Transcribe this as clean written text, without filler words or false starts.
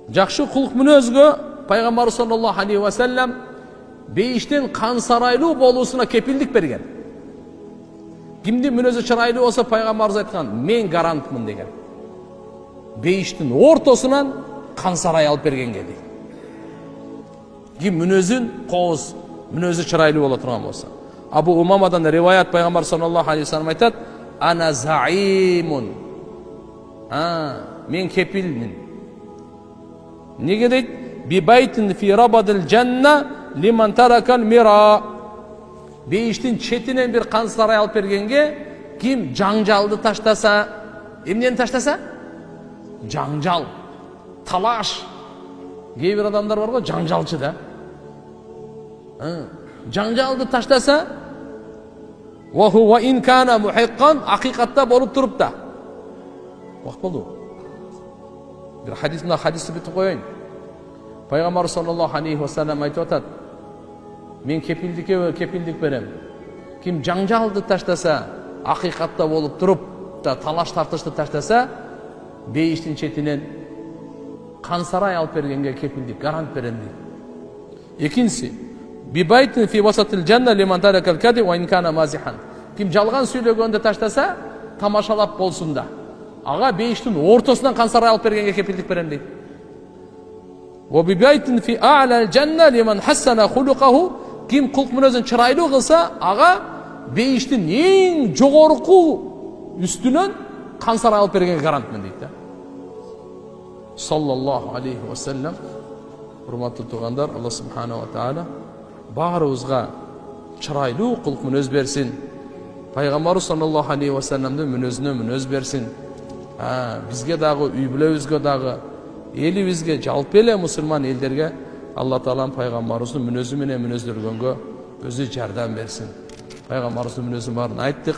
Жакшы кулк мүнөзгө пайгамбар саллаллаху алейхи ва саллям бейиштин кан сарайлуу болуусуна кепилдик берген. Кимдин мүнөзү чырайлуу болсо пайгамбарыбыз айткан, мен гарантмын деген. Бейиштин ортосунан кан сарай алып бергенге дейт. Ким мүнөзүн кооз, мүнөзү чырайлуу боло турган болсо. Абу Умамадан риваят пайгамбар саллаллаху алейхи ва саллям айтат: "Ана заимун." Мен кепилмин. Неге дейт? "Би байтин фи рабадил жанна лиман таракал мира." Бейиштин четинен бир кан сарай алып бергенге, ким жаңжалды таштаса, эмнени таштаса? Жаңжал, талаш. Кээ бир адамдар бар го, жаңжалчы да. Жаңжалды таштаса, ва хува ин кана мухиккан, акыйкатта болуп туруп да. Вакыт болду. Бир хадисти бүтүп коеюн. Пайгамбар саллаллаху алейхи ва саллям айтып атат: "Мен кепилдик берем. Ким жаңжалды таштаса, акыйкатта болуп туруп да талаш тартышты таштаса, бейиштин четинен кан сарай алып бергенге кепилдик, гарант берем" дейт. Экинчиси: "Би байтин фи васатил жанна лиман таракал кади ва ин кана мазихан." Ким жалган сүйлөгөндө таштаса, тамашалап болсун да. Ага бейиштин ортосунан кан сарай алып бергенге кепилдик берем дейт. "Ва би байтин фи а'лал жанна лиман хассана хулукаху." Ким кулк мүнөзүн чырайлуу кылса, ага бейиштин эң жогорку үстүнөн кан сарай алып бергенге гарантмын дейт да. Саллаллаху алейхи ва саллям. Урматтуу туугандар, Алла субханаху ва таала баарыбызга чырайлуу кулк мүнөз берсин. Пайгамбар саллаллаху алейхи ва саллямдын мүнөзүнө мүнөз берсин. Бизге дагы, үй бүлөбүзгө дагы, элибизге, жалпы эле мусулман элдерге Алла Таалам пайгамбарыбыздын мүнөзү менен мүнөздөргөнгө өзү жардам берсин. Пайгамбарыбыздын мүнөзүн баарын айттык.